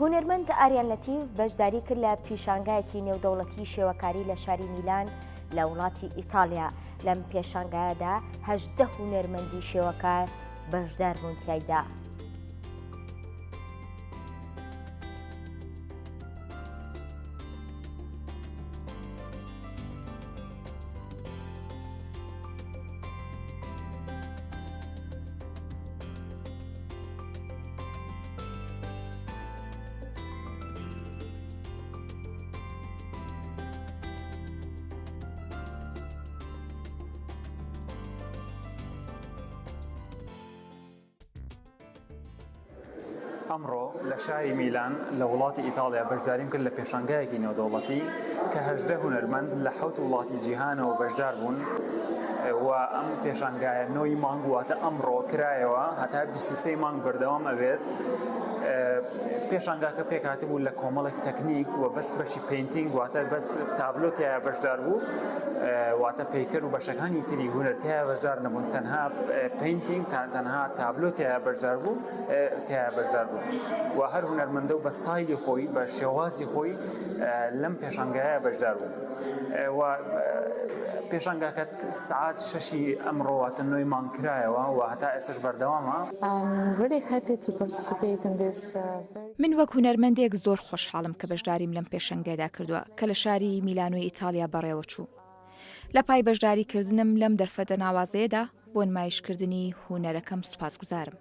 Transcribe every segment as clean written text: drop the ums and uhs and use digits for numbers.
هونەرمەند ئاریان لەتیف بەشداری کرد لە پیشانگایەکی نێودەوڵەتی شێوەکاری لە شاری میلان لە وڵاتی ئیتالیا. لەم پێشانگایەدا 18 هونەرمەندی شێوەکار بەشدار بوون تیایدا. ئەمڕۆ لە شاری میلان لە وڵاتی ئیتالیا بەشداریم کرد لە پێشانگایەکی نێودەوڵەتی کە 18 هونەرمەند لە 7 وڵاتی جیهانەوە بەشدار بوون و ئەم پێشانگایە 9 مانگ واتە ئەمڕۆ کرایەوە هەتا 23 مانگ بەردەوام ئەبێت. پێشانگاکە پێکهاتە بوو لە کۆمەڵێک تەکنیک و بەس بەشی پینتینگ واتە بەس تابلۆ تایە بەشدار بوو، واتە پەیکەر و بەشەکانی تری هونەر تایە بەشدار نەبوون، تەنها پینتینگ تەنها تابلۆ تایە بەشدار بوو و هەر هونەرمەندە و بە ستایلی خۆی بە شێوازی خۆی لەم پێشانگایە بەشدار بوو. و پێشانگاکە سعات 6 ئەمڕۆ واتە 9 مانگ کرایەوە و هەتا ئێستاش بەردەوامە. من وەک هونەرمەندێک زۆر خۆشحاڵم کە بەشداریم لەم پێشەنگەدا کردووە کە لە شاری میلانۆی ئیتالیا بەڕێوە چوو. لە پای بەشداریکردنم لەم دەرفەتە ناوازەیەدا بۆ نمایشکردنی هونەرەکەم سوپاسگوزارم.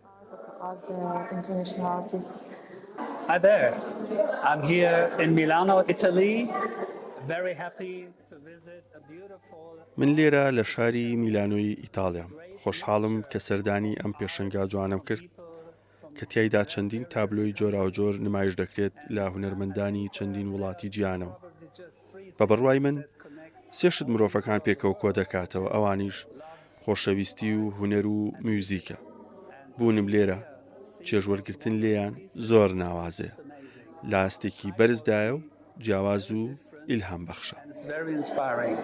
Hi there. I'm here in Milano, Italy. Very happy to visit a beautiful. من لێرە لە شاری میلانۆی ئیتاڵیام. خۆشحاڵم کە سەردانی ئەم پێشەنگا جوانم کرد کە تیایدا چەندین تابلۆی جۆراوجۆر نمایش دەکرێت لە هونەرمەندانی چەندین وڵاتی جیهانەوە. بە بڕوای من سێشت مرۆڤەکان پێکەوە کۆ دەکاتەوە، ئەوانیش خۆشەویستی و هونەر و میوزیکە. بوونم لێرە چێژوەرگرتن لێیان زۆر ناوازەیە، لە ئاستێکی بەرزدایە و جیاواز و ئیلهام بەخشە. It's very inspiring.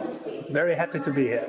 Very happy to be here.